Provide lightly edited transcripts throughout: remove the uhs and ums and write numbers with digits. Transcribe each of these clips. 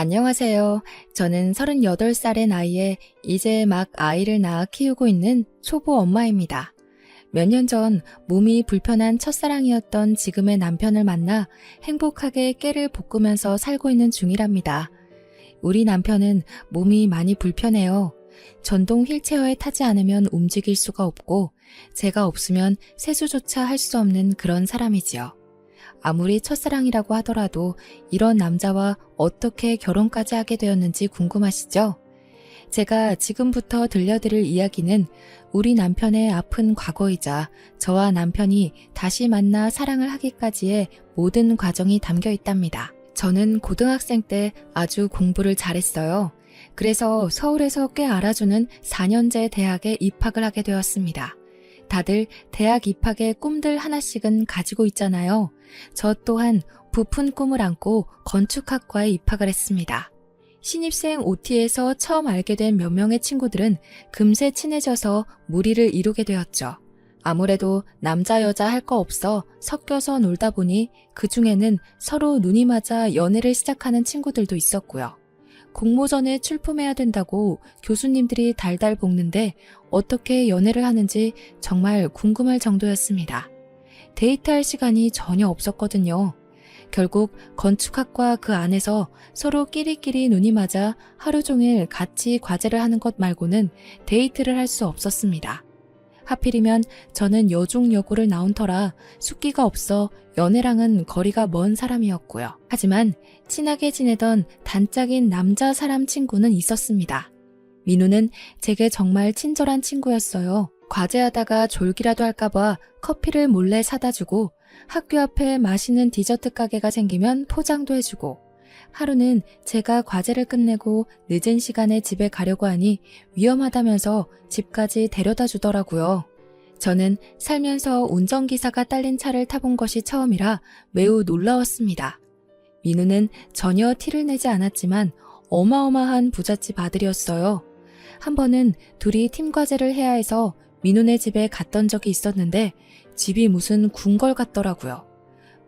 안녕하세요. 저는 38살의 나이에 이제 막 아이를 낳아 키우고 있는 초보 엄마입니다. 몇 년 전 몸이 불편한 첫사랑이었던 지금의 남편을 만나 행복하게 깨를 볶으면서 살고 있는 중이랍니다. 우리 남편은 몸이 많이 불편해요. 전동 휠체어에 타지 않으면 움직일 수가 없고 제가 없으면 세수조차 할 수 없는 그런 사람이지요. 아무리 첫사랑이라고 하더라도 이런 남자와 어떻게 결혼까지 하게 되었는지 궁금하시죠? 제가 지금부터 들려드릴 이야기는 우리 남편의 아픈 과거이자 저와 남편이 다시 만나 사랑을 하기까지의 모든 과정이 담겨 있답니다. 저는 고등학생 때 아주 공부를 잘했어요. 그래서 서울에서 꽤 알아주는 4년제 대학에 입학을 하게 되었습니다. 다들 대학 입학의 꿈들 하나씩은 가지고 있잖아요. 저 또한 부푼 꿈을 안고 건축학과에 입학을 했습니다. 신입생 OT에서 처음 알게 된 몇 명의 친구들은 금세 친해져서 무리를 이루게 되었죠. 아무래도 남자 여자 할 거 없어 섞여서 놀다 보니 그 중에는 서로 눈이 맞아 연애를 시작하는 친구들도 있었고요. 공모전에 출품해야 된다고 교수님들이 달달 볶는데 어떻게 연애를 하는지 정말 궁금할 정도였습니다. 데이트할 시간이 전혀 없었거든요. 결국 건축학과 그 안에서 서로 끼리끼리 눈이 맞아 하루 종일 같이 과제를 하는 것 말고는 데이트를 할 수 없었습니다. 하필이면 저는 여중여고를 나온 터라 숫기가 없어 연애랑은 거리가 먼 사람이었고요. 하지만 친하게 지내던 단짝인 남자 사람 친구는 있었습니다. 민우는 제게 정말 친절한 친구였어요. 과제하다가 졸기라도 할까봐 커피를 몰래 사다 주고 학교 앞에 맛있는 디저트 가게가 생기면 포장도 해주고 하루는 제가 과제를 끝내고 늦은 시간에 집에 가려고 하니 위험하다면서 집까지 데려다 주더라고요. 저는 살면서 운전기사가 딸린 차를 타본 것이 처음이라 매우 놀라웠습니다. 민우는 전혀 티를 내지 않았지만 어마어마한 부잣집 아들이었어요. 한 번은 둘이 팀 과제를 해야 해서 민우네 집에 갔던 적이 있었는데 집이 무슨 궁궐 같더라고요.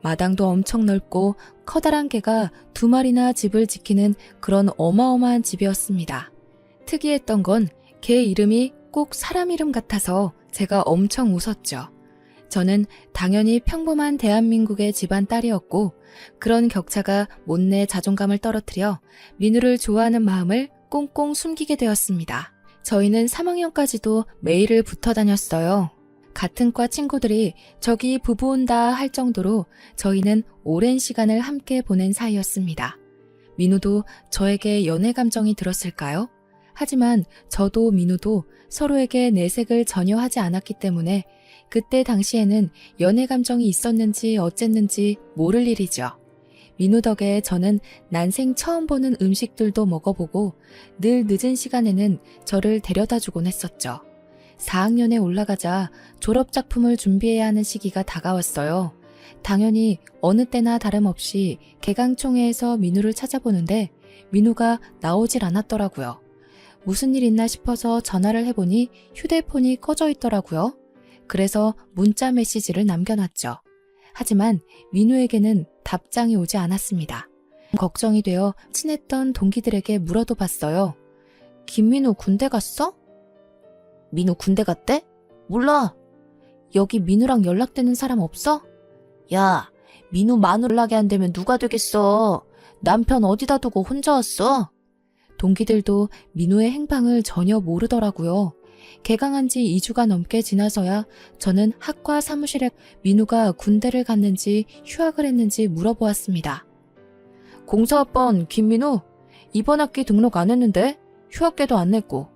마당도 엄청 넓고 커다란 개가 2마리나 집을 지키는 그런 어마어마한 집이었습니다. 특이했던 건 개 이름이 꼭 사람 이름 같아서 제가 엄청 웃었죠. 저는 당연히 평범한 대한민국의 집안 딸이었고 그런 격차가 못내 자존감을 떨어뜨려 민우를 좋아하는 마음을 꽁꽁 숨기게 되었습니다. 저희는 3학년까지도 매일을 붙어 다녔어요. 같은 과 친구들이 저기 부부 온다 할 정도로 저희는 오랜 시간을 함께 보낸 사이였습니다. 민우도 저에게 연애 감정이 들었을까요? 하지만 저도 민우도 서로에게 내색을 전혀 하지 않았기 때문에 그때 당시에는 연애 감정이 있었는지 어쨌는지 모를 일이죠. 민우 덕에 저는 난생 처음 보는 음식들도 먹어보고 늘 늦은 시간에는 저를 데려다 주곤 했었죠. 4학년에 올라가자 졸업작품을 준비해야 하는 시기가 다가왔어요. 당연히 어느 때나 다름없이 개강총회에서 민우를 찾아보는데 민우가 나오질 않았더라고요. 무슨 일 있나 싶어서 전화를 해보니 휴대폰이 꺼져 있더라고요. 그래서 문자 메시지를 남겨놨죠. 하지만 민우에게는 답장이 오지 않았습니다. 걱정이 되어 친했던 동기들에게 물어도 봤어요. 김민우 군대 갔어? 민우 군대 갔대? 몰라. 여기 민우랑 연락되는 사람 없어? 야, 민우 마누 연락이 안 되면 누가 되겠어. 남편 어디다 두고 혼자 왔어? 동기들도 민우의 행방을 전혀 모르더라고요. 개강한 지 2주가 넘게 지나서야 저는 학과 사무실에 민우가 군대를 갔는지 휴학을 했는지 물어보았습니다. 공사학번 김민우, 이번 학기 등록 안 했는데 휴학계도 안 냈고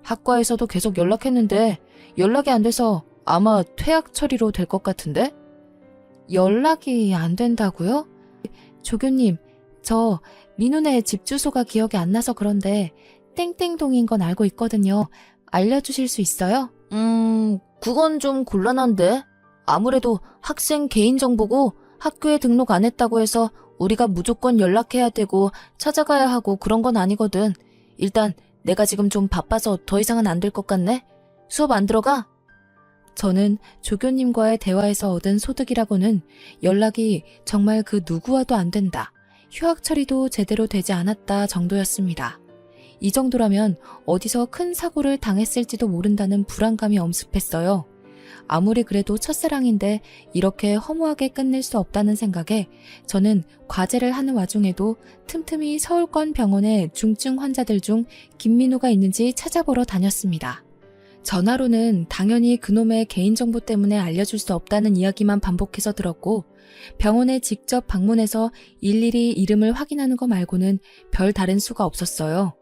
학과에서도 계속 연락했는데 연락이 안 돼서 아마 퇴학 처리로 될 것 같은데? 연락이 안 된다고요? 조교님, 저 민우네 집 주소가 기억이 안 나서 그런데 땡땡동인 건 알고 있거든요. 알려주실 수 있어요? 그건 좀 곤란한데. 아무래도 학생 개인정보고 학교에 등록 안 했다고 해서 우리가 무조건 연락해야 되고 찾아가야 하고 그런 건 아니거든. 일단 내가 지금 좀 바빠서 더 이상은 안 될 것 같네. 수업 안 들어가? 저는 조교님과의 대화에서 얻은 소득이라고는 연락이 정말 그 누구와도 안 된다. 휴학 처리도 제대로 되지 않았다 정도였습니다. 이 정도라면 어디서 큰 사고를 당했을지도 모른다는 불안감이 엄습했어요. 아무리 그래도 첫사랑인데 이렇게 허무하게 끝낼 수 없다는 생각에 저는 과제를 하는 와중에도 틈틈이 서울권 병원의 중증 환자들 중 김민우가 있는지 찾아보러 다녔습니다. 전화로는 당연히 그놈의 개인정보 때문에 알려줄 수 없다는 이야기만 반복해서 들었고 병원에 직접 방문해서 일일이 이름을 확인하는 거 말고는 별 다른 수가 없었어요.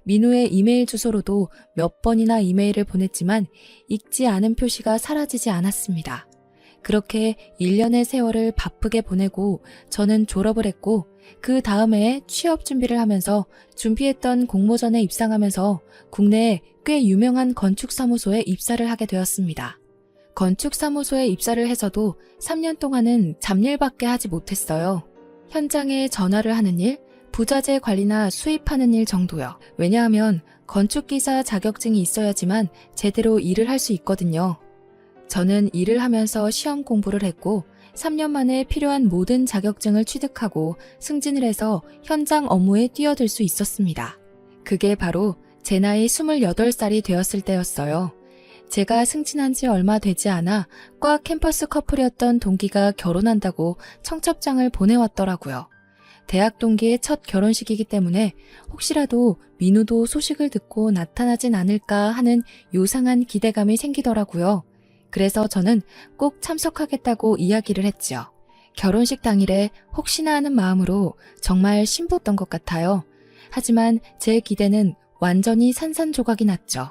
민우의 이메일 주소로도 몇 번이나 이메일을 보냈지만 읽지 않은 표시가 사라지지 않았습니다. 그렇게 1년의 세월을 바쁘게 보내고 저는 졸업을 했고 그 다음에 취업 준비를 하면서 준비했던 공모전에 입상하면서 국내에 꽤 유명한 건축사무소에 입사를 하게 되었습니다. 건축사무소에 입사를 해서도 3년 동안은 잡일밖에 하지 못했어요. 현장에 전화를 하는 일, 부자재 관리나 수입하는 일 정도요. 왜냐하면 건축기사 자격증이 있어야지만 제대로 일을 할 수 있거든요. 저는 일을 하면서 시험 공부를 했고 3년 만에 필요한 모든 자격증을 취득하고 승진을 해서 현장 업무에 뛰어들 수 있었습니다. 그게 바로 제 나이 28살이 되었을 때였어요. 제가 승진한 지 얼마 되지 않아 과 캠퍼스 커플이었던 동기가 결혼한다고 청첩장을 보내왔더라고요. 대학 동기의 첫 결혼식이기 때문에 혹시라도 민우도 소식을 듣고 나타나진 않을까 하는 요상한 기대감이 생기더라고요. 그래서 저는 꼭 참석하겠다고 이야기를 했죠. 결혼식 당일에 혹시나 하는 마음으로 정말 신부였던 것 같아요. 하지만 제 기대는 완전히 산산조각이 났죠.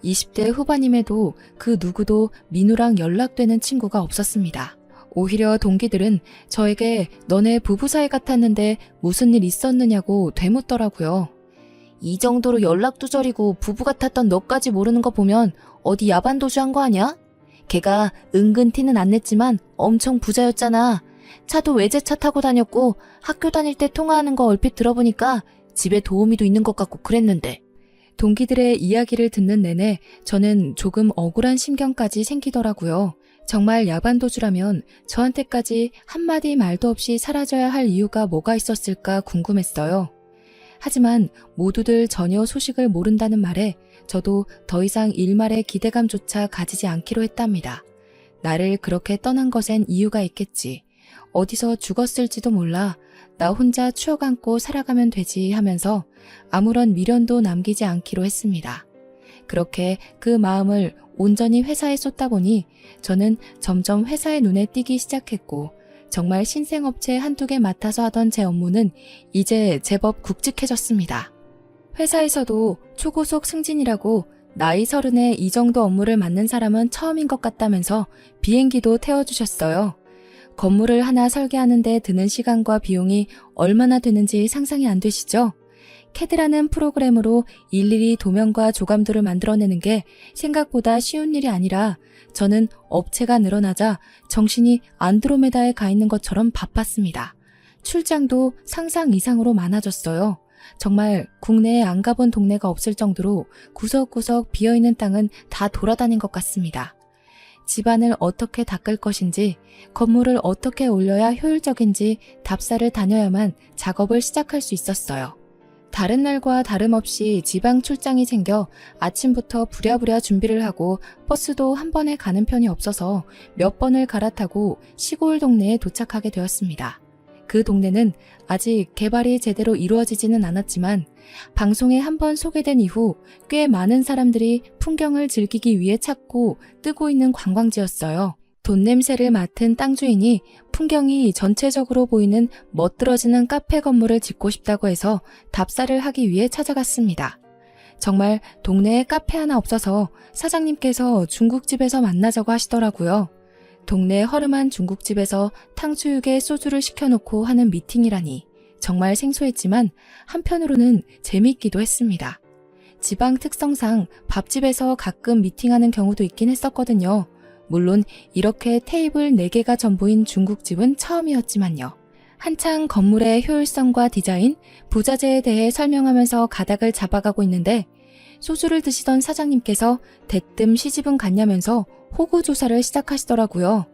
20대 후반임에도 그 누구도 민우랑 연락되는 친구가 없었습니다. 오히려 동기들은 저에게 너네 부부 사이 같았는데 무슨 일 있었느냐고 되묻더라고요. 이 정도로 연락두절이고 부부 같았던 너까지 모르는 거 보면 어디 야반도주 한 거 아니야? 걔가 은근 티는 안 냈지만 엄청 부자였잖아. 차도 외제차 타고 다녔고 학교 다닐 때 통화하는 거 얼핏 들어보니까 집에 도우미도 있는 것 같고 그랬는데. 동기들의 이야기를 듣는 내내 저는 조금 억울한 심경까지 생기더라고요. 정말 야반도주라면 저한테까지 한마디 말도 없이 사라져야 할 이유가 뭐가 있었을까 궁금했어요. 하지만 모두들 전혀 소식을 모른다는 말에 저도 더 이상 일말의 기대감조차 가지지 않기로 했답니다. 나를 그렇게 떠난 것엔 이유가 있겠지. 어디서 죽었을지도 몰라. 나 혼자 추억 안고 살아가면 되지 하면서 아무런 미련도 남기지 않기로 했습니다. 그렇게 그 마음을 온전히 회사에 쏟다 보니 저는 점점 회사의 눈에 띄기 시작했고 정말 신생업체 한두 개 맡아서 하던 제 업무는 이제 제법 굵직해졌습니다. 회사에서도 초고속 승진이라고 나이 30에 이 정도 업무를 맡는 사람은 처음인 것 같다면서 비행기도 태워주셨어요. 건물을 하나 설계하는데 드는 시간과 비용이 얼마나 되는지 상상이 안 되시죠? 캐드라는 프로그램으로 일일이 도면과 조감도를 만들어내는 게 생각보다 쉬운 일이 아니라 저는 업체가 늘어나자 정신이 안드로메다에 가 있는 것처럼 바빴습니다. 출장도 상상 이상으로 많아졌어요. 정말 국내에 안 가본 동네가 없을 정도로 구석구석 비어있는 땅은 다 돌아다닌 것 같습니다. 집안을 어떻게 닦을 것인지, 건물을 어떻게 올려야 효율적인지 답사를 다녀야만 작업을 시작할 수 있었어요. 다른 날과 다름없이 지방 출장이 생겨 아침부터 부랴부랴 준비를 하고 버스도 한 번에 가는 편이 없어서 몇 번을 갈아타고 시골 동네에 도착하게 되었습니다. 그 동네는 아직 개발이 제대로 이루어지지는 않았지만 방송에 한번 소개된 이후 꽤 많은 사람들이 풍경을 즐기기 위해 찾고 뜨고 있는 관광지였어요. 돈 냄새를 맡은 땅 주인이 풍경이 전체적으로 보이는 멋들어지는 카페 건물을 짓고 싶다고 해서 답사를 하기 위해 찾아갔습니다. 정말 동네에 카페 하나 없어서 사장님께서 중국집에서 만나자고 하시더라고요. 동네 허름한 중국집에서 탕수육에 소주를 시켜놓고 하는 미팅이라니 정말 생소했지만 한편으로는 재미있기도 했습니다. 지방 특성상 밥집에서 가끔 미팅하는 경우도 있긴 했었거든요. 물론 이렇게 테이블 4개가 전부인 중국집은 처음이었지만요. 한창 건물의 효율성과 디자인, 부자재에 대해 설명하면서 가닥을 잡아가고 있는데 소주를 드시던 사장님께서 대뜸 시집은 갔냐면서 호구 조사를 시작하시더라고요.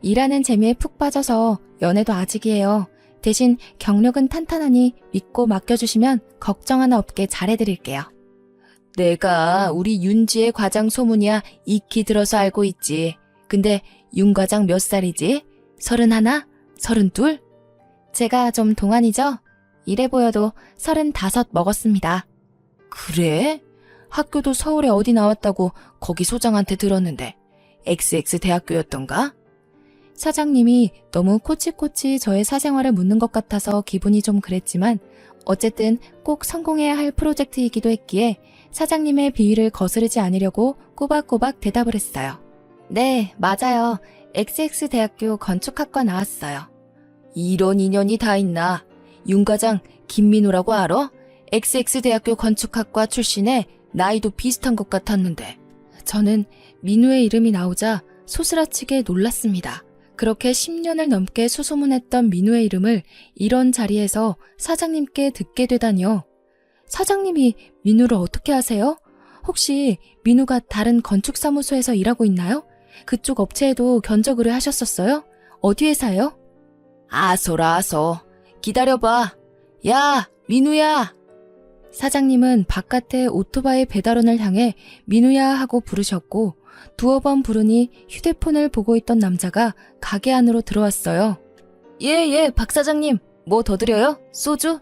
일하는 재미에 푹 빠져서 연애도 아직이에요. 대신 경력은 탄탄하니 믿고 맡겨주시면 걱정 하나 없게 잘해드릴게요. 내가 우리 윤지의 과장 소문이야 익히 들어서 알고 있지. 근데 윤 과장 몇 살이지? 31? 32? 제가 좀 동안이죠? 이래 보여도 35 먹었습니다. 그래? 학교도 서울에 어디 나왔다고 거기 소장한테 들었는데 XX 대학교였던가? 사장님이 너무 코치코치 저의 사생활을 묻는 것 같아서 기분이 좀 그랬지만 어쨌든 꼭 성공해야 할 프로젝트이기도 했기에 사장님의 비위를 거스르지 않으려고 꼬박꼬박 대답을 했어요. 네, 맞아요. XX 대학교 건축학과 나왔어요. 이런 인연이 다 있나? 윤 과장 김민우라고 알아? XX 대학교 건축학과 출신에 나이도 비슷한 것 같았는데. 저는 민우의 이름이 나오자 소스라치게 놀랐습니다. 그렇게 10년을 넘게 수소문했던 민우의 이름을 이런 자리에서 사장님께 듣게 되다니요. 사장님이 민우를 어떻게 아세요? 혹시 민우가 다른 건축사무소에서 일하고 있나요? 그쪽 업체에도 견적 의뢰하셨었어요? 어디 회사요? 아소라 아소. 기다려봐. 야, 민우야. 사장님은 바깥에 오토바이 배달원을 향해 민우야 하고 부르셨고 두어 번 부르니 휴대폰을 보고 있던 남자가 가게 안으로 들어왔어요. 예, 박 사장님. 뭐 더 드려요? 소주?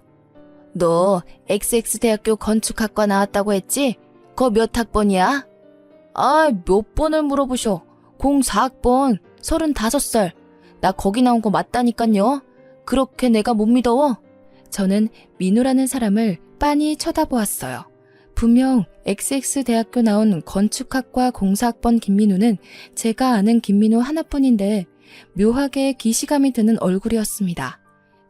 너 XX대학교 건축학과 나왔다고 했지? 거 몇 학번이야? 몇 번을 물어보셔. 04학번, 35살. 나 거기 나온 거 맞다니깐요. 그렇게 내가 못 믿어? 저는 민우라는 사람을 빤히 쳐다보았어요. 분명 XX대학교 나온 건축학과 04학번 김민우는 제가 아는 김민우 하나뿐인데 묘하게 기시감이 드는 얼굴이었습니다.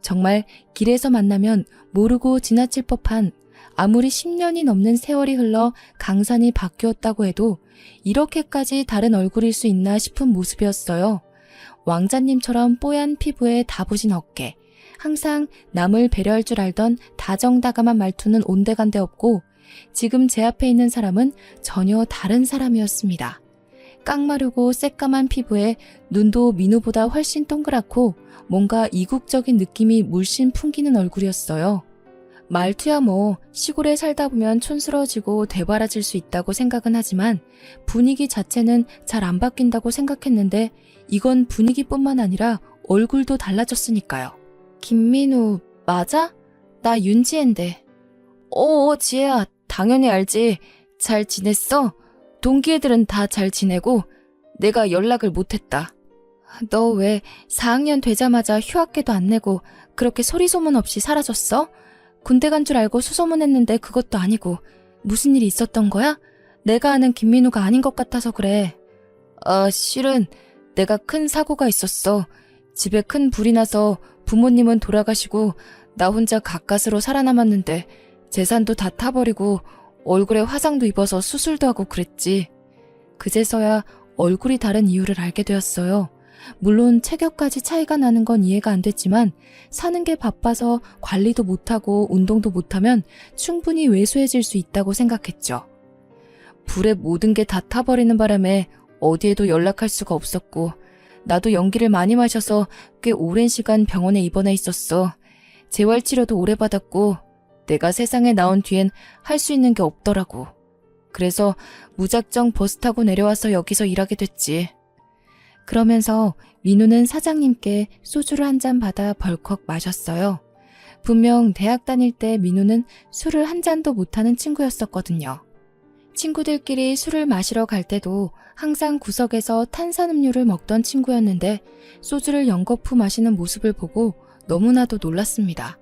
정말 길에서 만나면 모르고 지나칠 법한 아무리 10년이 넘는 세월이 흘러 강산이 바뀌었다고 해도 이렇게까지 다른 얼굴일 수 있나 싶은 모습이었어요. 왕자님처럼 뽀얀 피부에 다부진 어깨, 항상 남을 배려할 줄 알던 다정다감한 말투는 온데간데 없고 지금 제 앞에 있는 사람은 전혀 다른 사람이었습니다. 깡마르고 새까만 피부에 눈도 민우보다 훨씬 동그랗고 뭔가 이국적인 느낌이 물씬 풍기는 얼굴이었어요. 말투야 뭐 시골에 살다 보면 촌스러워지고 되바라질 수 있다고 생각은 하지만 분위기 자체는 잘 안 바뀐다고 생각했는데 이건 분위기뿐만 아니라 얼굴도 달라졌으니까요. 김민우 맞아? 나 윤지혜인데. 지혜야 당연히 알지. 잘 지냈어? 동기 애들은 다 잘 지내고 내가 연락을 못했다. 너 왜 4학년 되자마자 휴학계도 안 내고 그렇게 소리소문 없이 사라졌어? 군대 간 줄 알고 수소문했는데 그것도 아니고 무슨 일이 있었던 거야? 내가 아는 김민우가 아닌 것 같아서 그래. 실은 내가 큰 사고가 있었어. 집에 큰 불이 나서 부모님은 돌아가시고 나 혼자 가까스로 살아남았는데 재산도 다 타버리고 얼굴에 화상도 입어서 수술도 하고 그랬지. 그제서야 얼굴이 다른 이유를 알게 되었어요. 물론 체격까지 차이가 나는 건 이해가 안 됐지만 사는 게 바빠서 관리도 못하고 운동도 못하면 충분히 왜소해질 수 있다고 생각했죠. 불에 모든 게 다 타버리는 바람에 어디에도 연락할 수가 없었고 나도 연기를 많이 마셔서 꽤 오랜 시간 병원에 입원해 있었어. 재활치료도 오래 받았고 내가 세상에 나온 뒤엔 할 수 있는 게 없더라고. 그래서 무작정 버스 타고 내려와서 여기서 일하게 됐지. 그러면서 민우는 사장님께 소주를 한 잔 받아 벌컥 마셨어요. 분명 대학 다닐 때 민우는 술을 한 잔도 못하는 친구였었거든요. 친구들끼리 술을 마시러 갈 때도 항상 구석에서 탄산음료를 먹던 친구였는데 소주를 연거푸 마시는 모습을 보고 너무나도 놀랐습니다.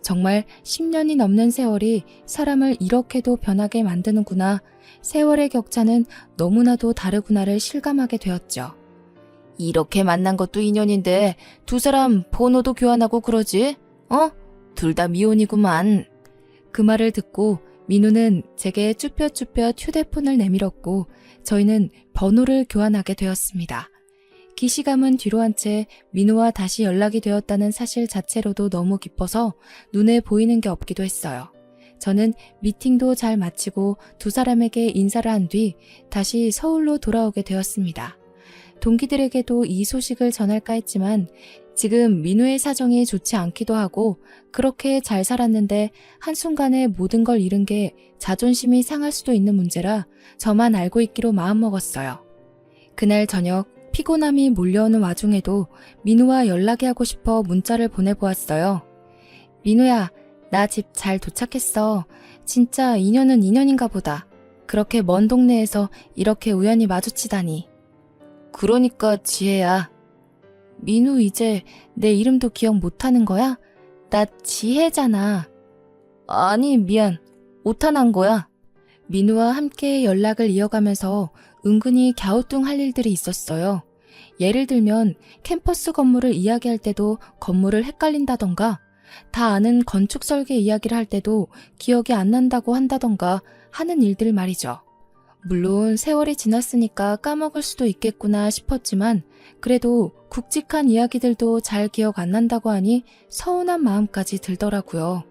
정말 10년이 넘는 세월이 사람을 이렇게도 변하게 만드는구나. 세월의 격차는 너무나도 다르구나를 실감하게 되었죠. 이렇게 만난 것도 인연인데 두 사람 번호도 교환하고 그러지? 둘 다 미혼이구만. 그 말을 듣고 민우는 제게 쭈뼛쭈뼛 휴대폰을 내밀었고 저희는 번호를 교환하게 되었습니다. 기시감은 뒤로 한 채 민우와 다시 연락이 되었다는 사실 자체로도 너무 기뻐서 눈에 보이는 게 없기도 했어요. 저는 미팅도 잘 마치고 두 사람에게 인사를 한 뒤 다시 서울로 돌아오게 되었습니다. 동기들에게도 이 소식을 전할까 했지만 지금 민우의 사정이 좋지 않기도 하고 그렇게 잘 살았는데 한순간에 모든 걸 잃은 게 자존심이 상할 수도 있는 문제라 저만 알고 있기로 마음먹었어요. 그날 저녁 피곤함이 몰려오는 와중에도 민우와 연락이 하고 싶어 문자를 보내보았어요. 민우야, 나 집 잘 도착했어. 진짜 인연은 인연인가 보다. 그렇게 먼 동네에서 이렇게 우연히 마주치다니. 그러니까 지혜야. 민우 이제 내 이름도 기억 못하는 거야? 나 지혜잖아. 아니 미안. 오타난 거야. 민우와 함께 연락을 이어가면서 은근히 갸우뚱할 일들이 있었어요. 예를 들면 캠퍼스 건물을 이야기할 때도 건물을 헷갈린다던가 다 아는 건축 설계 이야기를 할 때도 기억이 안 난다고 한다던가 하는 일들 말이죠. 물론 세월이 지났으니까 까먹을 수도 있겠구나 싶었지만 그래도 굵직한 이야기들도 잘 기억 안 난다고 하니 서운한 마음까지 들더라고요.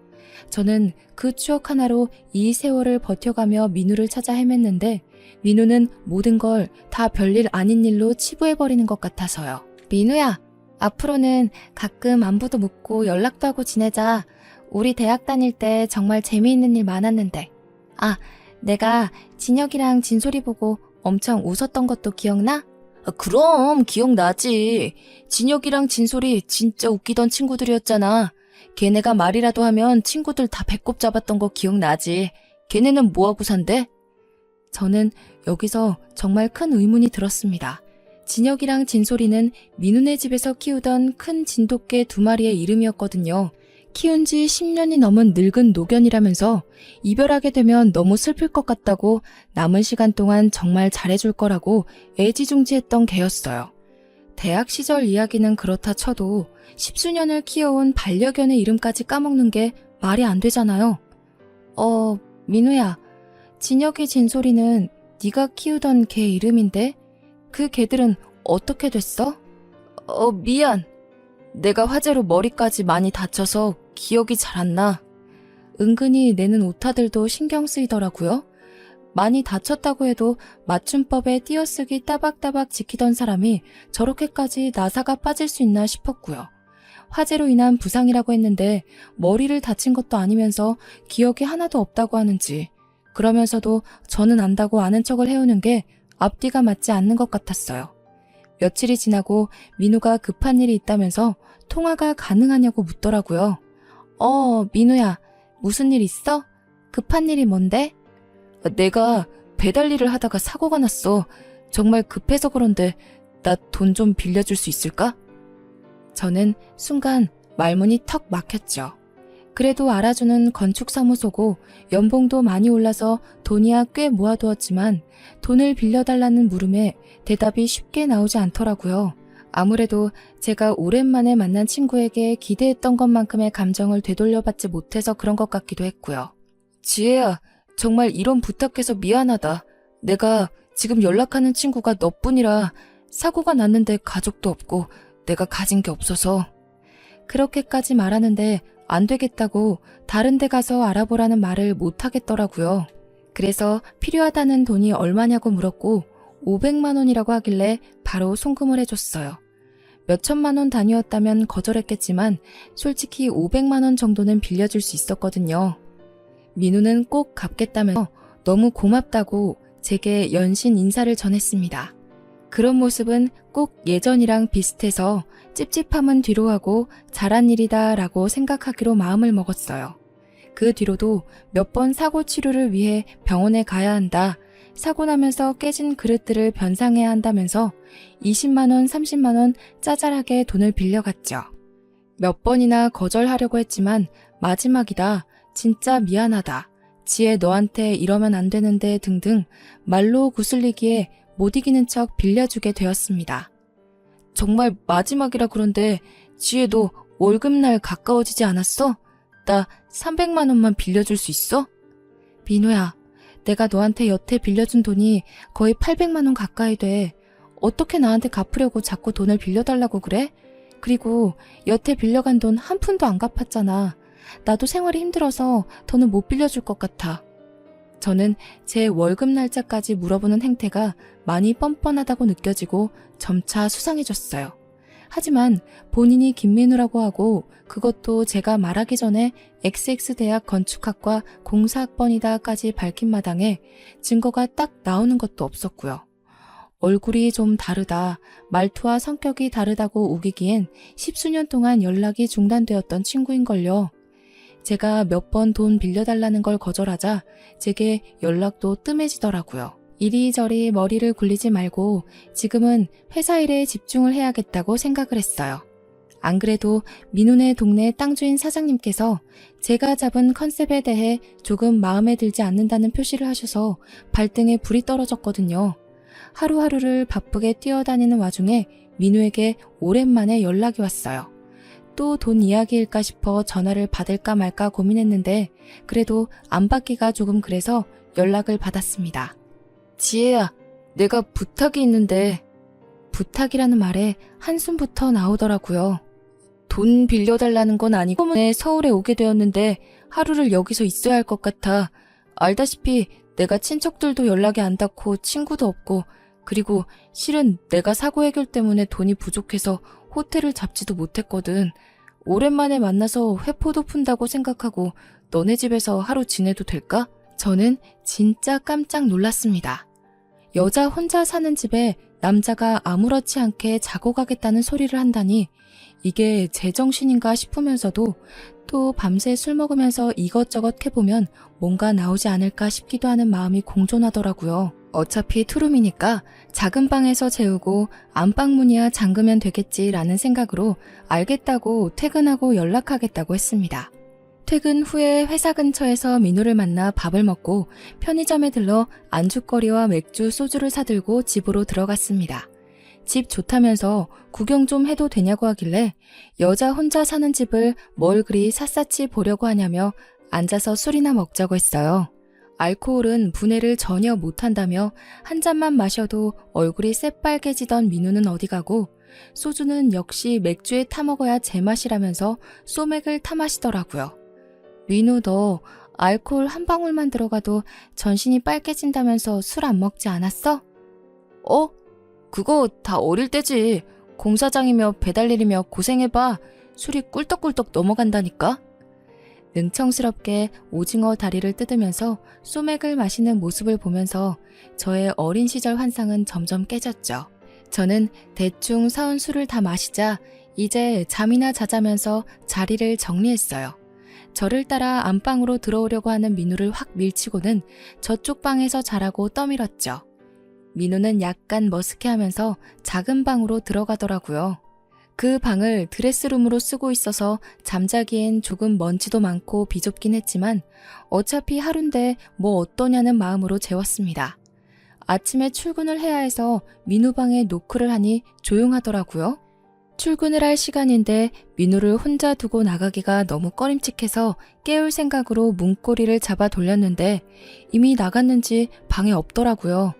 저는 그 추억 하나로 이 세월을 버텨가며 민우를 찾아 헤맸는데 민우는 모든 걸 다 별일 아닌 일로 치부해버리는 것 같아서요. 민우야, 앞으로는 가끔 안부도 묻고 연락도 하고 지내자. 우리 대학 다닐 때 정말 재미있는 일 많았는데. 아, 내가 진혁이랑 진솔이 보고 엄청 웃었던 것도 기억나? 그럼 기억나지. 진혁이랑 진솔이 진짜 웃기던 친구들이었잖아. 걔네가 말이라도 하면 친구들 다 배꼽 잡았던 거 기억나지. 걔네는 뭐하고 산대? 저는 여기서 정말 큰 의문이 들었습니다. 진혁이랑 진솔이는 민우네 집에서 키우던 큰 진돗개 2마리의 이름이었거든요. 키운 지 10년이 넘은 늙은 노견이라면서 이별하게 되면 너무 슬플 것 같다고 남은 시간 동안 정말 잘해줄 거라고 애지중지했던 개였어요. 대학 시절 이야기는 그렇다 쳐도 10수년을 키워온 반려견의 이름까지 까먹는 게 말이 안 되잖아요. 민우야, 진혁이 진솔이는 네가 키우던 개 이름인데 그 개들은 어떻게 됐어? 미안. 내가 화재로 머리까지 많이 다쳐서 기억이 잘 안 나. 은근히 내는 오타들도 신경 쓰이더라고요. 많이 다쳤다고 해도 맞춤법에 띄어쓰기 따박따박 지키던 사람이 저렇게까지 나사가 빠질 수 있나 싶었고요. 화재로 인한 부상이라고 했는데 머리를 다친 것도 아니면서 기억이 하나도 없다고 하는지 그러면서도 저는 안다고 아는 척을 해오는 게 앞뒤가 맞지 않는 것 같았어요. 며칠이 지나고 민우가 급한 일이 있다면서 통화가 가능하냐고 묻더라고요. 민우야, 무슨 일 있어? 급한 일이 뭔데? 내가 배달 일을 하다가 사고가 났어. 정말 급해서 그런데 나 돈 좀 빌려줄 수 있을까? 저는 순간 말문이 턱 막혔죠. 그래도 알아주는 건축사무소고 연봉도 많이 올라서 돈이야 꽤 모아두었지만 돈을 빌려달라는 물음에 대답이 쉽게 나오지 않더라고요. 아무래도 제가 오랜만에 만난 친구에게 기대했던 것만큼의 감정을 되돌려받지 못해서 그런 것 같기도 했고요. 지혜야, 정말 이런 부탁해서 미안하다. 내가 지금 연락하는 친구가 너뿐이라 사고가 났는데 가족도 없고 내가 가진 게 없어서. 그렇게까지 말하는데 안 되겠다고 다른 데 가서 알아보라는 말을 못 하겠더라고요. 그래서 필요하다는 돈이 얼마냐고 물었고 500만 원이라고 하길래 바로 송금을 해줬어요. 몇천만 원 단위였다면 거절했겠지만 솔직히 500만 원 정도는 빌려줄 수 있었거든요. 민우는 꼭 갚겠다면서 너무 고맙다고 제게 연신 인사를 전했습니다. 그런 모습은 꼭 예전이랑 비슷해서 찝찝함은 뒤로 하고 잘한 일이다 라고 생각하기로 마음을 먹었어요. 그 뒤로도 몇 번 사고 치료를 위해 병원에 가야 한다. 사고 나면서 깨진 그릇들을 변상해야 한다면서 20만 원, 30만 원 짜잘하게 돈을 빌려갔죠. 몇 번이나 거절하려고 했지만 마지막이다. 진짜 미안하다. 지혜 너한테 이러면 안 되는데 등등 말로 구슬리기에 못 이기는 척 빌려주게 되었습니다. 정말 마지막이라 그런데 지혜도 월급날 가까워지지 않았어? 나 300만 원만 빌려줄 수 있어? 민우야, 내가 너한테 여태 빌려준 돈이 거의 800만 원 가까이 돼. 어떻게 나한테 갚으려고 자꾸 돈을 빌려달라고 그래? 그리고 여태 빌려간 돈 한 푼도 안 갚았잖아. 나도 생활이 힘들어서 더는 못 빌려줄 것 같아. 저는 제 월급 날짜까지 물어보는 행태가 많이 뻔뻔하다고 느껴지고 점차 수상해졌어요. 하지만 본인이 김민우라고 하고 그것도 제가 말하기 전에 XX대학 건축학과 공사학번이다까지 밝힌 마당에 증거가 딱 나오는 것도 없었고요. 얼굴이 좀 다르다, 말투와 성격이 다르다고 우기기엔 십수년 동안 연락이 중단되었던 친구인걸요. 제가 몇 번 돈 빌려달라는 걸 거절하자 제게 연락도 뜸해지더라고요. 이리저리 머리를 굴리지 말고 지금은 회사 일에 집중을 해야겠다고 생각을 했어요. 안 그래도 민훈의 동네 땅주인 사장님께서 제가 잡은 컨셉에 대해 조금 마음에 들지 않는다는 표시를 하셔서 발등에 불이 떨어졌거든요. 하루하루를 바쁘게 뛰어다니는 와중에 민우에게 오랜만에 연락이 왔어요. 또 돈 이야기일까 싶어 전화를 받을까 말까 고민했는데 그래도 안 받기가 조금 그래서 연락을 받았습니다. 지혜야, 내가 부탁이 있는데. 부탁이라는 말에 한숨부터 나오더라고요. 돈 빌려달라는 건 아니고 때문에 서울에 오게 되었는데 하루를 여기서 있어야 할 것 같아. 알다시피 내가 친척들도 연락이 안 닿고 친구도 없고 그리고 실은 내가 사고 해결 때문에 돈이 부족해서 호텔을 잡지도 못했거든. 오랜만에 만나서 회포도 푼다고 생각하고 너네 집에서 하루 지내도 될까? 저는 진짜 깜짝 놀랐습니다. 여자 혼자 사는 집에 남자가 아무렇지 않게 자고 가겠다는 소리를 한다니 이게 제정신인가 싶으면서도 또 밤새 술 먹으면서 이것저것 해보면 뭔가 나오지 않을까 싶기도 하는 마음이 공존하더라고요. 어차피 투룸이니까 작은 방에서 재우고 안방문이야 잠그면 되겠지라는 생각으로 알겠다고 퇴근하고 연락하겠다고 했습니다. 퇴근 후에 회사 근처에서 민우를 만나 밥을 먹고 편의점에 들러 안주거리와 맥주, 소주를 사들고 집으로 들어갔습니다. 집 좋다면서 구경 좀 해도 되냐고 하길래 여자 혼자 사는 집을 뭘 그리 샅샅이 보려고 하냐며 앉아서 술이나 먹자고 했어요. 알코올은 분해를 전혀 못한다며 한 잔만 마셔도 얼굴이 새빨개지던 민우는 어디 가고 소주는 역시 맥주에 타먹어야 제맛이라면서 소맥을 타마시더라고요. 민우 너 알코올 한 방울만 들어가도 전신이 빨개진다면서 술 안 먹지 않았어? 그거 다 어릴 때지. 공사장이며 배달일이며 고생해봐. 술이 꿀떡꿀떡 넘어간다니까. 능청스럽게 오징어 다리를 뜯으면서 소맥을 마시는 모습을 보면서 저의 어린 시절 환상은 점점 깨졌죠. 저는 대충 사온 술을 다 마시자 이제 잠이나 자자면서 자리를 정리했어요. 저를 따라 안방으로 들어오려고 하는 민우를 확 밀치고는 저쪽 방에서 자라고 떠밀었죠. 민우는 약간 머쓱해하면서 작은 방으로 들어가더라고요. 그 방을 드레스룸으로 쓰고 있어서 잠자기엔 조금 먼지도 많고 비좁긴 했지만 어차피 하루인데 뭐 어떠냐는 마음으로 재웠습니다. 아침에 출근을 해야 해서 민우 방에 노크를 하니 조용하더라고요. 출근을 할 시간인데 민우를 혼자 두고 나가기가 너무 꺼림칙해서 깨울 생각으로 문고리를 잡아 돌렸는데 이미 나갔는지 방에 없더라고요.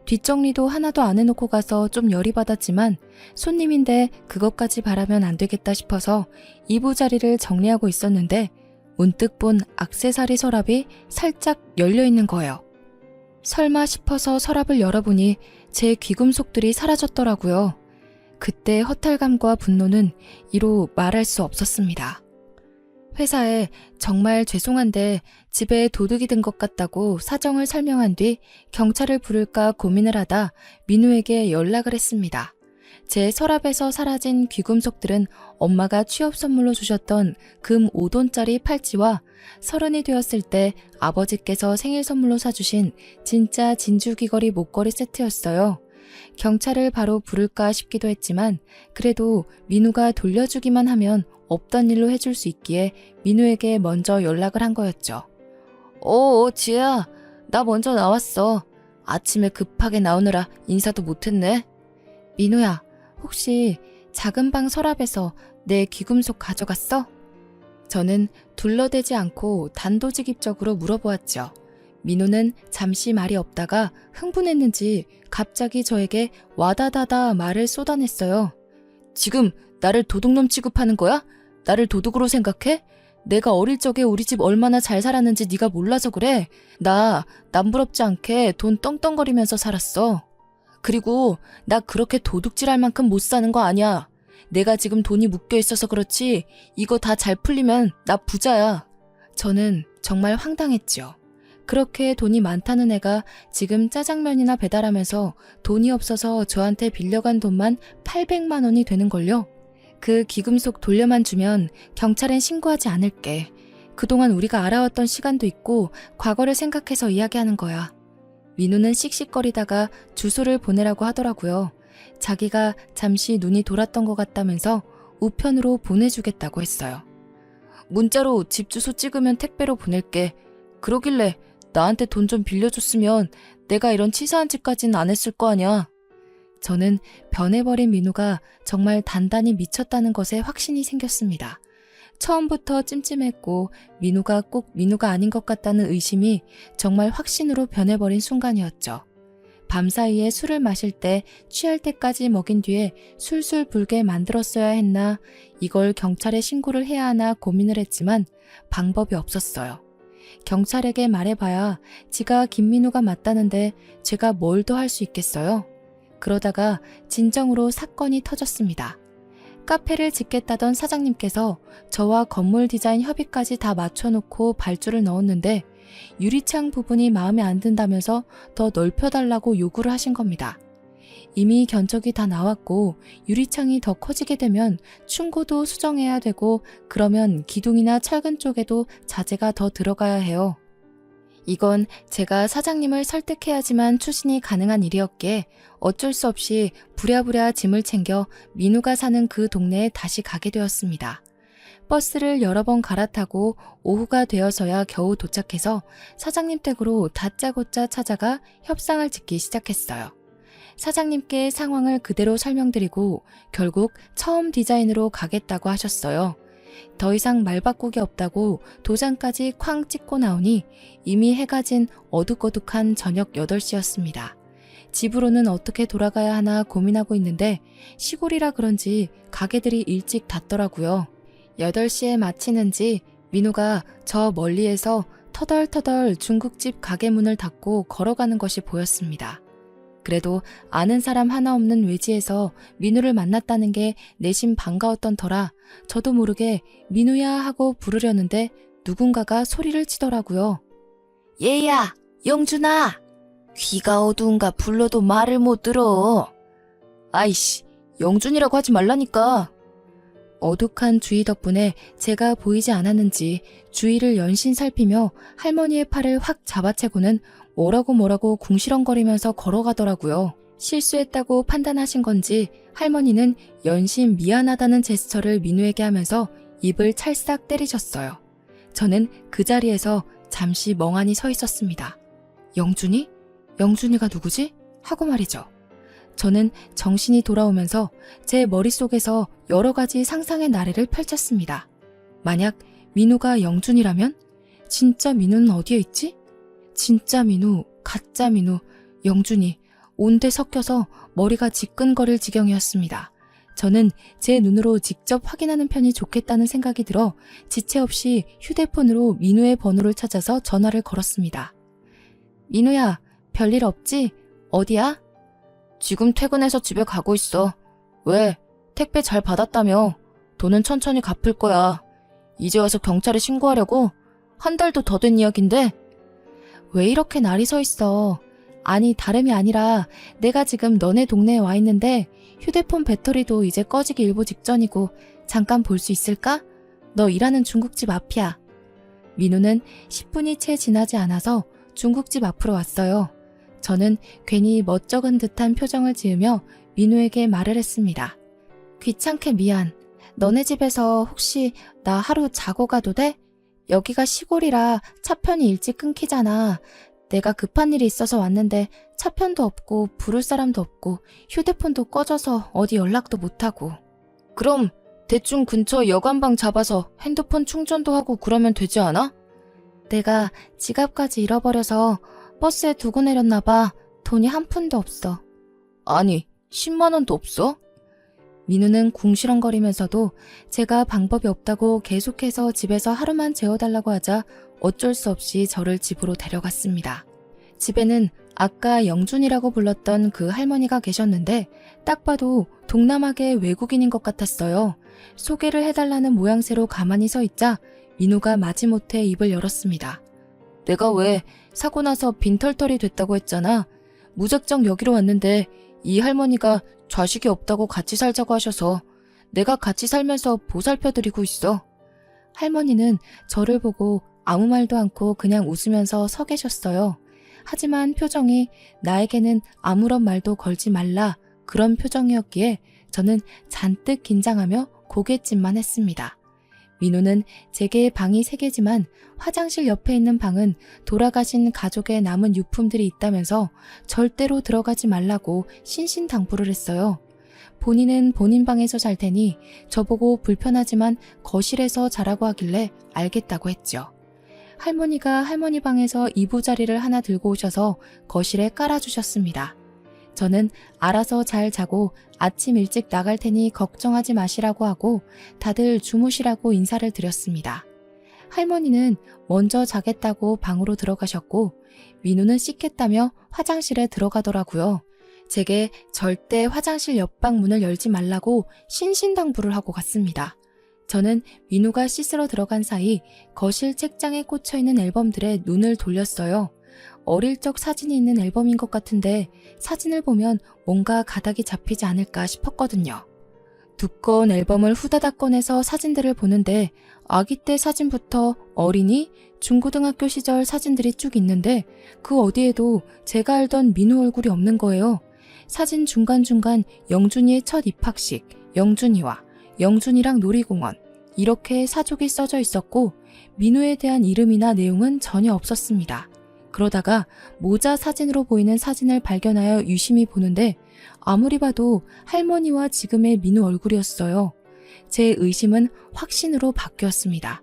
뒷정리도 하나도 안 해놓고 가서 좀 열이 받았지만 손님인데 그것까지 바라면 안 되겠다 싶어서 이부자리를 정리하고 있었는데 문득 본 액세서리 서랍이 살짝 열려있는 거예요. 설마 싶어서 서랍을 열어보니 제 귀금속들이 사라졌더라고요. 그때 허탈감과 분노는 이로 말할 수 없었습니다. 회사에 정말 죄송한데 집에 도둑이 든 것 같다고 사정을 설명한 뒤 경찰을 부를까 고민을 하다 민우에게 연락을 했습니다. 제 서랍에서 사라진 귀금속들은 엄마가 취업 선물로 주셨던 금 5돈짜리 팔찌와 30이 되었을 때 아버지께서 생일 선물로 사주신 진짜 진주 귀걸이 목걸이 세트였어요. 경찰을 바로 부를까 싶기도 했지만 그래도 민우가 돌려주기만 하면 없던 일로 해줄 수 있기에 민우에게 먼저 연락을 한 거였죠. 지혜야, 나 먼저 나왔어. 아침에 급하게 나오느라 인사도 못했네. 민우야, 혹시 작은 방 서랍에서 내 귀금속 가져갔어? 저는 둘러대지 않고 단도직입적으로 물어보았죠. 민우는 잠시 말이 없다가 흥분했는지 갑자기 저에게 와다다다 말을 쏟아냈어요. 지금 나를 도둑놈 취급하는 거야? 나를 도둑으로 생각해? 내가 어릴 적에 우리 집 얼마나 잘 살았는지 네가 몰라서 그래. 나 남부럽지 않게 돈 떵떵거리면서 살았어. 그리고 나 그렇게 도둑질할 만큼 못 사는 거 아니야. 내가 지금 돈이 묶여 있어서 그렇지 이거 다 잘 풀리면 나 부자야. 저는 정말 황당했죠. 그렇게 돈이 많다는 애가 지금 짜장면이나 배달하면서 돈이 없어서 저한테 빌려간 돈만 800만 원이 되는걸요. 그 기금속 돌려만 주면 경찰엔 신고하지 않을게. 그동안 우리가 알아왔던 시간도 있고 과거를 생각해서 이야기하는 거야. 민우는 씩씩거리다가 주소를 보내라고 하더라고요. 자기가 잠시 눈이 돌았던 것 같다면서 우편으로 보내주겠다고 했어요. 문자로 집 주소 찍으면 택배로 보낼게. 그러길래 나한테 돈 좀 빌려줬으면 내가 이런 치사한 짓까지는 안 했을 거 아니야. 저는 변해버린 민우가 정말 단단히 미쳤다는 것에 확신이 생겼습니다. 처음부터 찜찜했고 민우가 꼭 민우가 아닌 것 같다는 의심이 정말 확신으로 변해버린 순간이었죠. 밤사이에 술을 마실 때 취할 때까지 먹인 뒤에 술술 불게 만들었어야 했나 이걸 경찰에 신고를 해야 하나 고민을 했지만 방법이 없었어요. 경찰에게 말해봐야 지가 김민우가 맞다는데 제가 뭘 더 할 수 있겠어요? 그러다가 진정으로 사건이 터졌습니다. 카페를 짓겠다던 사장님께서 저와 건물 디자인 협의까지 다 맞춰놓고 발주를 넣었는데 유리창 부분이 마음에 안 든다면서 더 넓혀달라고 요구를 하신 겁니다. 이미 견적이 다 나왔고 유리창이 더 커지게 되면 충고도 수정해야 되고 그러면 기둥이나 철근 쪽에도 자재가 더 들어가야 해요. 이건 제가 사장님을 설득해야지만 추진이 가능한 일이었기에 어쩔 수 없이 부랴부랴 짐을 챙겨 민우가 사는 그 동네에 다시 가게 되었습니다. 버스를 여러 번 갈아타고 오후가 되어서야 겨우 도착해서 사장님 댁으로 다짜고짜 찾아가 협상을 짓기 시작했어요. 사장님께 상황을 그대로 설명드리고 결국 처음 디자인으로 가겠다고 하셨어요. 더 이상 말 바꾸기 없다고 도장까지 쾅 찍고 나오니 이미 해가 진 어둑어둑한 저녁 8시였습니다. 집으로는 어떻게 돌아가야 하나 고민하고 있는데 시골이라 그런지 가게들이 일찍 닫더라고요. 8시에 마치는지 민우가 저 멀리에서 터덜터덜 중국집 가게 문을 닫고 걸어가는 것이 보였습니다. 그래도 아는 사람 하나 없는 외지에서 민우를 만났다는 게 내심 반가웠던 터라 저도 모르게 민우야 하고 부르려는데 누군가가 소리를 치더라고요. 얘야, 영준아! 귀가 어두운가 불러도 말을 못 들어. 아이씨, 영준이라고 하지 말라니까. 어둑한 주위 덕분에 제가 보이지 않았는지 주위를 연신 살피며 할머니의 팔을 확 잡아채고는 뭐라고 궁시렁거리면서 걸어가더라고요. 실수했다고 판단하신 건지 할머니는 연신 미안하다는 제스처를 민우에게 하면서 입을 찰싹 때리셨어요. 저는 그 자리에서 잠시 멍하니 서 있었습니다. 영준이? 영준이가 누구지? 하고 말이죠. 저는 정신이 돌아오면서 제 머릿속에서 여러 가지 상상의 나래를 펼쳤습니다. 만약 민우가 영준이라면? 진짜 민우는 어디에 있지? 진짜 민우, 가짜 민우, 영준이 온데 섞여서 머리가 지끈거릴 지경이었습니다. 저는 제 눈으로 직접 확인하는 편이 좋겠다는 생각이 들어 지체 없이 휴대폰으로 민우의 번호를 찾아서 전화를 걸었습니다. 민우야, 별일 없지? 어디야? 지금 퇴근해서 집에 가고 있어. 왜? 택배 잘 받았다며. 돈은 천천히 갚을 거야. 이제 와서 경찰에 신고하려고? 한 달도 더 된 이야기인데? 왜 이렇게 날이 서 있어? 아니, 다름이 아니라 내가 지금 너네 동네에 와 있는데 휴대폰 배터리도 이제 꺼지기 일보 직전이고 잠깐 볼 수 있을까? 너 일하는 중국집 앞이야. 민우는 10분이 채 지나지 않아서 중국집 앞으로 왔어요. 저는 괜히 멋쩍은 듯한 표정을 지으며 민우에게 말을 했습니다. 귀찮게 미안. 너네 집에서 혹시 나 하루 자고 가도 돼? 여기가 시골이라 차편이 일찍 끊기잖아. 내가 급한 일이 있어서 왔는데 차편도 없고 부를 사람도 없고 휴대폰도 꺼져서 어디 연락도 못하고. 그럼 대충 근처 여관방 잡아서 핸드폰 충전도 하고 그러면 되지 않아? 내가 지갑까지 잃어버려서 버스에 두고 내렸나 봐. 돈이 한 푼도 없어. 아니, 10만 원도 없어? 민우는 궁시렁거리면서도 제가 방법이 없다고 계속해서 집에서 하루만 재워달라고 하자 어쩔 수 없이 저를 집으로 데려갔습니다. 집에는 아까 영준이라고 불렀던 그 할머니가 계셨는데 딱 봐도 동남아계 외국인인 것 같았어요. 소개를 해달라는 모양새로 가만히 서 있자 민우가 마지못해 입을 열었습니다. 내가 왜 사고 나서 빈털털이 됐다고 했잖아. 무작정 여기로 왔는데 이 할머니가 자식이 없다고 같이 살자고 하셔서 내가 같이 살면서 보살펴드리고 있어. 할머니는 저를 보고 아무 말도 않고 그냥 웃으면서 서 계셨어요. 하지만 표정이 나에게는 아무런 말도 걸지 말라 그런 표정이었기에 저는 잔뜩 긴장하며 고갯짓만 했습니다. 민우는 제게 방이 3개지만 화장실 옆에 있는 방은 돌아가신 가족의 남은 유품들이 있다면서 절대로 들어가지 말라고 신신당부를 했어요. 본인은 본인 방에서 잘 테니 저보고 불편하지만 거실에서 자라고 하길래 알겠다고 했죠. 할머니가 할머니 방에서 이부자리를 하나 들고 오셔서 거실에 깔아주셨습니다. 저는 알아서 잘 자고 아침 일찍 나갈 테니 걱정하지 마시라고 하고 다들 주무시라고 인사를 드렸습니다. 할머니는 먼저 자겠다고 방으로 들어가셨고 민우는 씻겠다며 화장실에 들어가더라고요. 제게 절대 화장실 옆방 문을 열지 말라고 신신당부를 하고 갔습니다. 저는 민우가 씻으러 들어간 사이 거실 책장에 꽂혀있는 앨범들에 눈을 돌렸어요. 어릴 적 사진이 있는 앨범인 것 같은데 사진을 보면 뭔가 가닥이 잡히지 않을까 싶었거든요. 두꺼운 앨범을 후다닥 꺼내서 사진들을 보는데 아기 때 사진부터 어린이, 중고등학교 시절 사진들이 쭉 있는데 그 어디에도 제가 알던 민우 얼굴이 없는 거예요. 사진 중간중간 영준이의 첫 입학식, 영준이와 영준이랑 놀이공원 이렇게 사족이 써져 있었고 민우에 대한 이름이나 내용은 전혀 없었습니다. 그러다가 모자 사진으로 보이는 사진을 발견하여 유심히 보는데 아무리 봐도 할머니와 지금의 민우 얼굴이었어요. 제 의심은 확신으로 바뀌었습니다.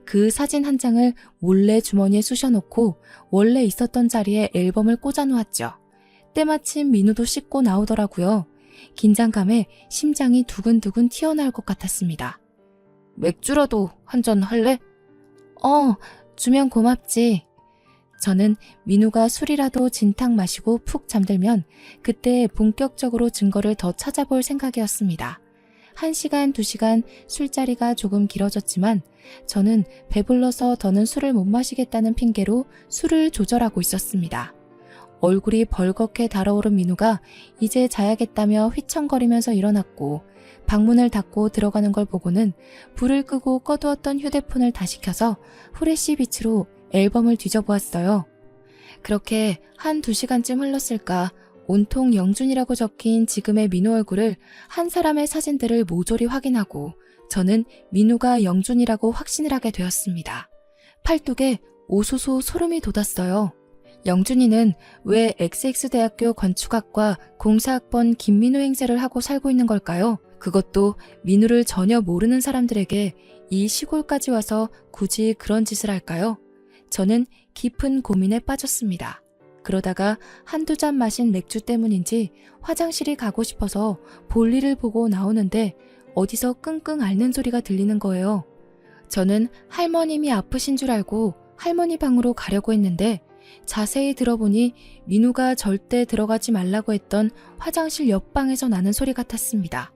그 사진 한 장을 몰래 주머니에 쑤셔놓고 원래 있었던 자리에 앨범을 꽂아놓았죠. 때마침 민우도 씻고 나오더라고요. 긴장감에 심장이 두근두근 튀어나올 것 같았습니다. 맥주라도 한 잔 할래? 주면 고맙지. 저는 민우가 술이라도 진탕 마시고 푹 잠들면 그때 본격적으로 증거를 더 찾아볼 생각이었습니다. 1시간, 2시간 술자리가 조금 길어졌지만 저는 배불러서 더는 술을 못 마시겠다는 핑계로 술을 조절하고 있었습니다. 얼굴이 벌겋게 달아오른 민우가 이제 자야겠다며 휘청거리면서 일어났고 방문을 닫고 들어가는 걸 보고는 불을 끄고 꺼두었던 휴대폰을 다시 켜서 후레쉬 빛으로 앨범을 뒤져보았어요. 그렇게 1-2시간쯤 흘렀을까 온통 영준이라고 적힌 지금의 민우 얼굴을 한 사람의 사진들을 모조리 확인하고 저는 민우가 영준이라고 확신을 하게 되었습니다. 팔뚝에 오소소 소름이 돋았어요. 영준이는 왜 XX대학교 건축학과 공사학번 김민우 행세를 하고 살고 있는 걸까요? 그것도 민우를 전혀 모르는 사람들에게 이 시골까지 와서 굳이 그런 짓을 할까요? 저는 깊은 고민에 빠졌습니다. 그러다가 1-2잔 마신 맥주 때문인지 화장실이 가고 싶어서 볼일을 보고 나오는데 어디서 끙끙 앓는 소리가 들리는 거예요. 저는 할머님이 아프신 줄 알고 할머니 방으로 가려고 했는데 자세히 들어보니 민우가 절대 들어가지 말라고 했던 화장실 옆방에서 나는 소리 같았습니다.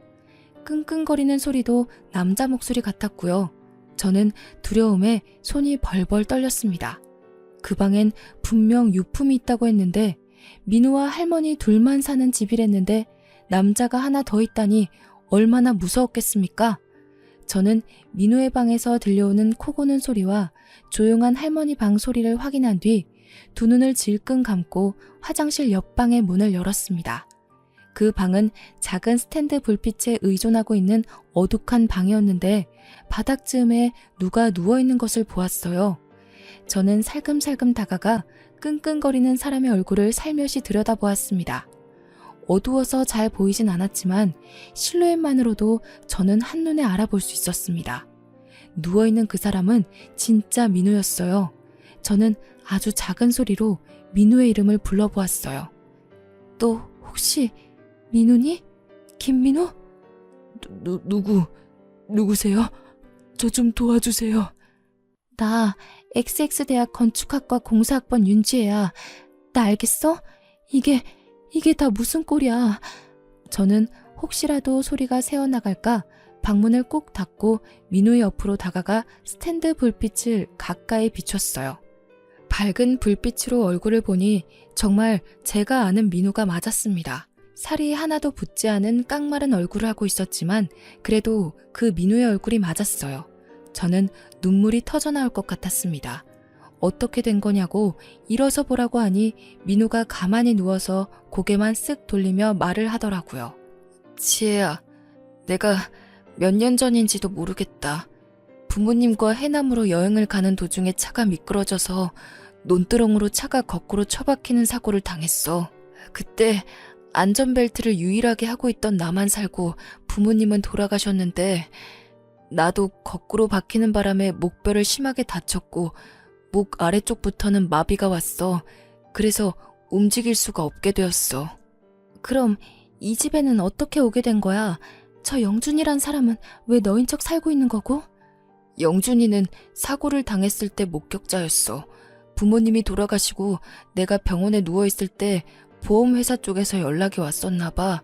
끙끙거리는 소리도 남자 목소리 같았고요. 저는 두려움에 손이 벌벌 떨렸습니다. 그 방엔 분명 유품이 있다고 했는데 민우와 할머니 둘만 사는 집이랬는데 남자가 하나 더 있다니 얼마나 무서웠겠습니까? 저는 민우의 방에서 들려오는 코 고는 소리와 조용한 할머니 방 소리를 확인한 뒤 두 눈을 질끈 감고 화장실 옆방의 문을 열었습니다. 그 방은 작은 스탠드 불빛에 의존하고 있는 어둑한 방이었는데 바닥쯤에 누가 누워있는 것을 보았어요. 저는 살금살금 다가가 끙끙거리는 사람의 얼굴을 살며시 들여다보았습니다. 어두워서 잘 보이진 않았지만 실루엣만으로도 저는 한눈에 알아볼 수 있었습니다. 누워있는 그 사람은 진짜 민우였어요. 저는 아주 작은 소리로 민우의 이름을 불러보았어요. 또 혹시 민우니? 김민우? 누구세요? 저 좀 도와주세요. 나 XX대학 건축학과 공사학번 윤지혜야. 나 알겠어? 이게 다 무슨 꼴이야. 저는 혹시라도 소리가 새어나갈까 방문을 꼭 닫고 민우의 옆으로 다가가 스탠드 불빛을 가까이 비췄어요. 밝은 불빛으로 얼굴을 보니 정말 제가 아는 민우가 맞았습니다. 살이 하나도 붙지 않은 깡마른 얼굴을 하고 있었지만 그래도 그 민우의 얼굴이 맞았어요. 저는 눈물이 터져나올 것 같았습니다. 어떻게 된 거냐고 일어서 보라고 하니 민우가 가만히 누워서 고개만 쓱 돌리며 말을 하더라고요. 지혜야, 내가 몇 년 전인지도 모르겠다. 부모님과 해남으로 여행을 가는 도중에 차가 미끄러져서 논두렁으로 차가 거꾸로 처박히는 사고를 당했어. 그때 안전벨트를 유일하게 하고 있던 나만 살고 부모님은 돌아가셨는데 나도 거꾸로 박히는 바람에 목뼈를 심하게 다쳤고 목 아래쪽부터는 마비가 왔어. 그래서 움직일 수가 없게 되었어. 그럼 이 집에는 어떻게 오게 된 거야? 저 영준이란 사람은 왜 너인 척 살고 있는 거고? 영준이는 사고를 당했을 때 목격자였어. 부모님이 돌아가시고 내가 병원에 누워있을 때 보험회사 쪽에서 연락이 왔었나 봐.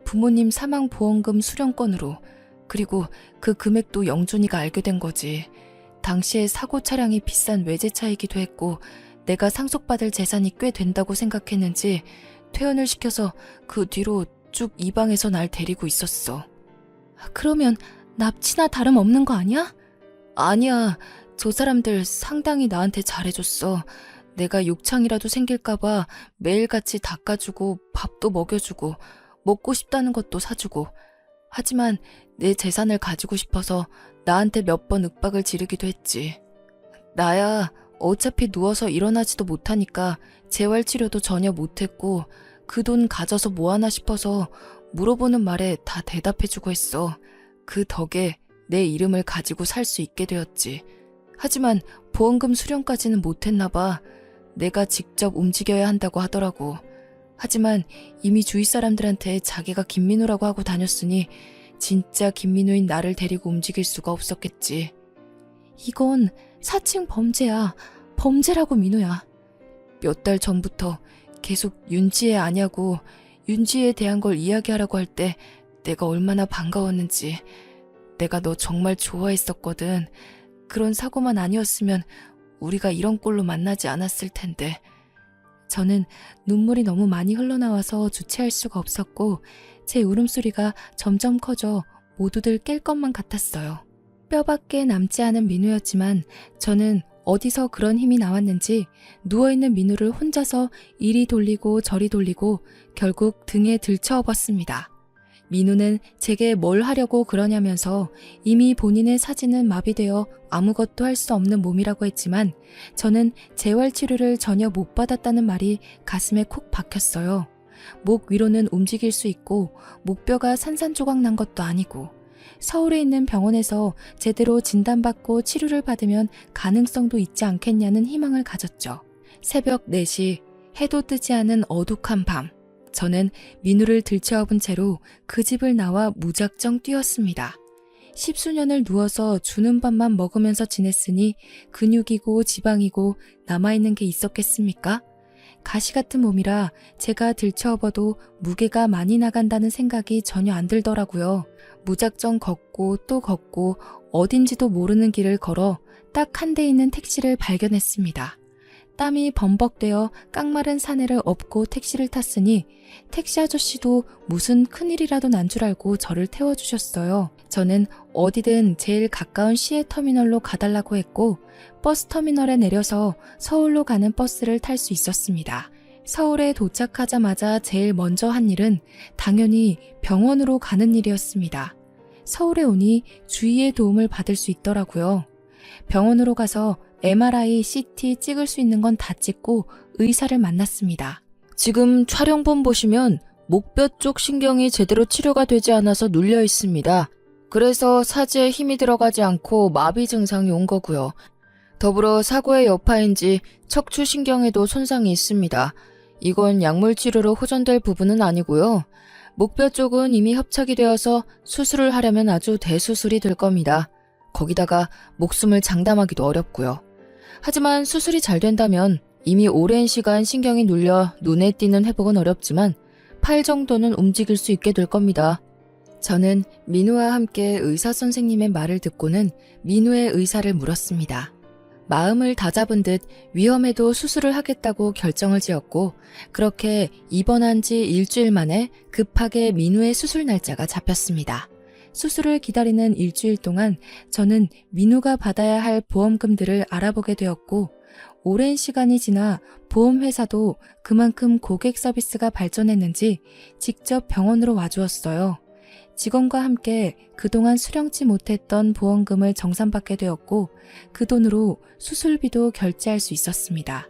부모님 사망보험금 수령권으로. 그리고 그 금액도 영준이가 알게 된 거지. 당시에 사고 차량이 비싼 외제차이기도 했고 내가 상속받을 재산이 꽤 된다고 생각했는지 퇴원을 시켜서 그 뒤로 쭉 이 방에서 날 데리고 있었어. 그러면 납치나 다름없는 거 아니야? 아니야. 저 사람들 상당히 나한테 잘해줬어. 내가 욕창이라도 생길까봐 매일같이 닦아주고 밥도 먹여주고 먹고 싶다는 것도 사주고. 하지만 내 재산을 가지고 싶어서 나한테 몇 번 윽박을 지르기도 했지. 나야 어차피 누워서 일어나지도 못하니까 재활치료도 전혀 못했고 그 돈 가져서 뭐하나 싶어서 물어보는 말에 다 대답해주고 했어. 그 덕에 내 이름을 가지고 살 수 있게 되었지. 하지만 보험금 수령까지는 못했나 봐. 내가 직접 움직여야 한다고 하더라고. 하지만 이미 주위 사람들한테 자기가 김민우라고 하고 다녔으니 진짜 김민우인 나를 데리고 움직일 수가 없었겠지. 이건 사칭 범죄야. 범죄라고 민우야. 몇 달 전부터 계속 윤지혜 아냐고 윤지혜에 대한 걸 이야기하라고 할 때 내가 얼마나 반가웠는지. 내가 너 정말 좋아했었거든. 그런 사고만 아니었으면 우리가 이런 꼴로 만나지 않았을 텐데. 저는 눈물이 너무 많이 흘러나와서 주체할 수가 없었고 제 울음소리가 점점 커져 모두들 깰 것만 같았어요. 뼈밖에 남지 않은 민우였지만 저는 어디서 그런 힘이 나왔는지 누워있는 민우를 혼자서 이리 돌리고 저리 돌리고 결국 등에 들쳐업었습니다. 민우는 제게 뭘 하려고 그러냐면서 이미 본인의 사지는 마비되어 아무것도 할 수 없는 몸이라고 했지만 저는 재활치료를 전혀 못 받았다는 말이 가슴에 콕 박혔어요. 목 위로는 움직일 수 있고 목뼈가 산산조각 난 것도 아니고 서울에 있는 병원에서 제대로 진단받고 치료를 받으면 가능성도 있지 않겠냐는 희망을 가졌죠. 새벽 4시 해도 뜨지 않은 어둑한 밤. 저는 민우를 들쳐업은 채로 그 집을 나와 무작정 뛰었습니다. 10수년을 누워서 주는 밥만 먹으면서 지냈으니 근육이고 지방이고 남아있는 게 있었겠습니까? 가시 같은 몸이라 제가 들쳐업어도 무게가 많이 나간다는 생각이 전혀 안 들더라고요. 무작정 걷고 또 걷고 어딘지도 모르는 길을 걸어 딱 한 대 있는 택시를 발견했습니다. 땀이 범벅되어 깡마른 사내를 업고 택시를 탔으니 택시 아저씨도 무슨 큰일이라도 난 줄 알고 저를 태워주셨어요. 저는 어디든 제일 가까운 시외터미널로 가달라고 했고 버스터미널에 내려서 서울로 가는 버스를 탈 수 있었습니다. 서울에 도착하자마자 제일 먼저 한 일은 당연히 병원으로 가는 일이었습니다. 서울에 오니 주위의 도움을 받을 수 있더라고요. 병원으로 가서 MRI, CT 찍을 수 있는 건 다 찍고 의사를 만났습니다. 지금 촬영본 보시면 목뼈 쪽 신경이 제대로 치료가 되지 않아서 눌려 있습니다. 그래서 사지에 힘이 들어가지 않고 마비 증상이 온 거고요. 더불어 사고의 여파인지 척추신경에도 손상이 있습니다. 이건 약물 치료로 호전될 부분은 아니고요. 목뼈 쪽은 이미 협착이 되어서 수술을 하려면 아주 대수술이 될 겁니다. 거기다가 목숨을 장담하기도 어렵고요. 하지만 수술이 잘 된다면 이미 오랜 시간 신경이 눌려 눈에 띄는 회복은 어렵지만 팔 정도는 움직일 수 있게 될 겁니다. 저는 민우와 함께 의사 선생님의 말을 듣고는 민우의 의사를 물었습니다. 마음을 다잡은 듯 위험해도 수술을 하겠다고 결정을 지었고 그렇게 입원한 지 일주일 만에 급하게 민우의 수술 날짜가 잡혔습니다. 수술을 기다리는 일주일 동안 저는 민우가 받아야 할 보험금들을 알아보게 되었고 오랜 시간이 지나 보험회사도 그만큼 고객 서비스가 발전했는지 직접 병원으로 와주었어요. 직원과 함께 그동안 수령치 못했던 보험금을 정산받게 되었고 그 돈으로 수술비도 결제할 수 있었습니다.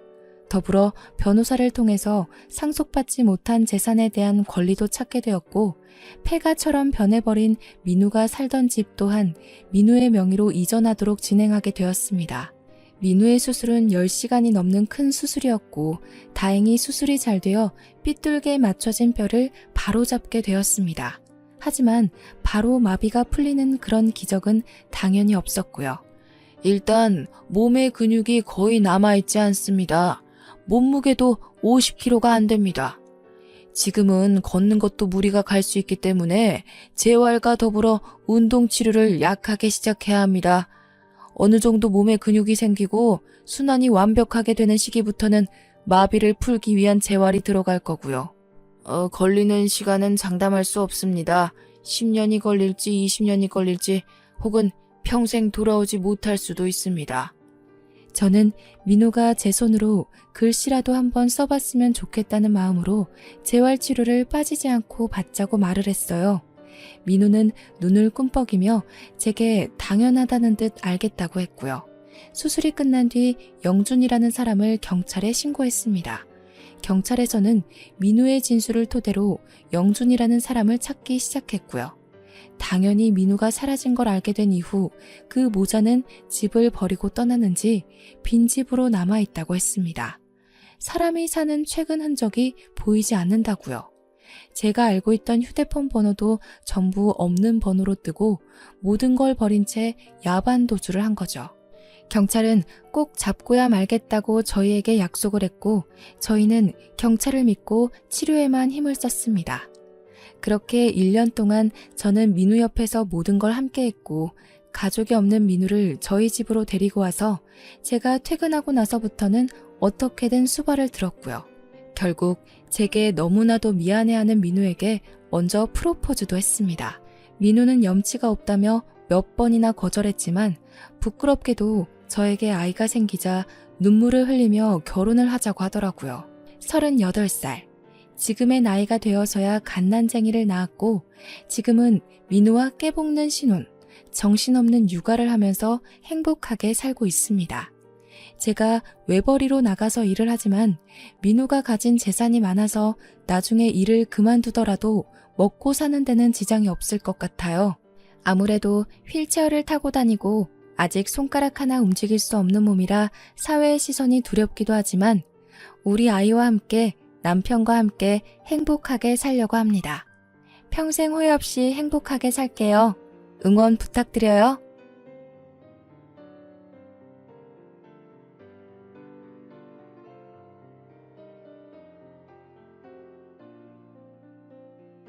더불어 변호사를 통해서 상속받지 못한 재산에 대한 권리도 찾게 되었고 폐가처럼 변해버린 민우가 살던 집 또한 민우의 명의로 이전하도록 진행하게 되었습니다. 민우의 수술은 10시간이 넘는 큰 수술이었고 다행히 수술이 잘 되어 삐뚤게 맞춰진 뼈를 바로 잡게 되었습니다. 하지만 바로 마비가 풀리는 그런 기적은 당연히 없었고요. 일단 몸의 근육이 거의 남아있지 않습니다. 몸무게도 50kg가 안 됩니다. 지금은 걷는 것도 무리가 갈 수 있기 때문에 재활과 더불어 운동 치료를 약하게 시작해야 합니다. 어느 정도 몸에 근육이 생기고 순환이 완벽하게 되는 시기부터는 마비를 풀기 위한 재활이 들어갈 거고요. 걸리는 시간은 장담할 수 없습니다. 10년이 걸릴지 20년이 걸릴지 혹은 평생 돌아오지 못할 수도 있습니다. 저는 민호가 제 손으로 글씨라도 한번 써봤으면 좋겠다는 마음으로 재활치료를 빠지지 않고 받자고 말을 했어요. 민호는 눈을 꿈뻑이며 제게 당연하다는 듯 알겠다고 했고요. 수술이 끝난 뒤 영준이라는 사람을 경찰에 신고했습니다. 경찰에서는 민우의 진술을 토대로 영준이라는 사람을 찾기 시작했고요. 당연히 민우가 사라진 걸 알게 된 이후 그 모자는 집을 버리고 떠났는지 빈집으로 남아있다고 했습니다. 사람이 사는 최근 흔적이 보이지 않는다고요. 제가 알고 있던 휴대폰 번호도 전부 없는 번호로 뜨고 모든 걸 버린 채 야반 도주를 한 거죠. 경찰은 꼭 잡고야 말겠다고 저희에게 약속을 했고 저희는 경찰을 믿고 치료에만 힘을 썼습니다. 그렇게 1년 동안 저는 민우 옆에서 모든 걸 함께 했고 가족이 없는 민우를 저희 집으로 데리고 와서 제가 퇴근하고 나서부터는 어떻게든 수발을 들었고요. 결국 제게 너무나도 미안해하는 민우에게 먼저 프로포즈도 했습니다. 민우는 염치가 없다며 몇 번이나 거절했지만 부끄럽게도 저에게 아이가 생기자 눈물을 흘리며 결혼을 하자고 하더라고요. 38살. 지금의 나이가 되어서야 갓난쟁이를 낳았고 지금은 민우와 깨볶는 신혼, 정신없는 육아를 하면서 행복하게 살고 있습니다. 제가 외벌이로 나가서 일을 하지만 민우가 가진 재산이 많아서 나중에 일을 그만두더라도 먹고 사는 데는 지장이 없을 것 같아요. 아무래도 휠체어를 타고 다니고 아직 손가락 하나 움직일 수 없는 몸이라 사회의 시선이 두렵기도 하지만 우리 아이와 함께 남편과 함께 행복하게 살려고 합니다. 평생 후회 없이 행복하게 살게요. 응원 부탁드려요.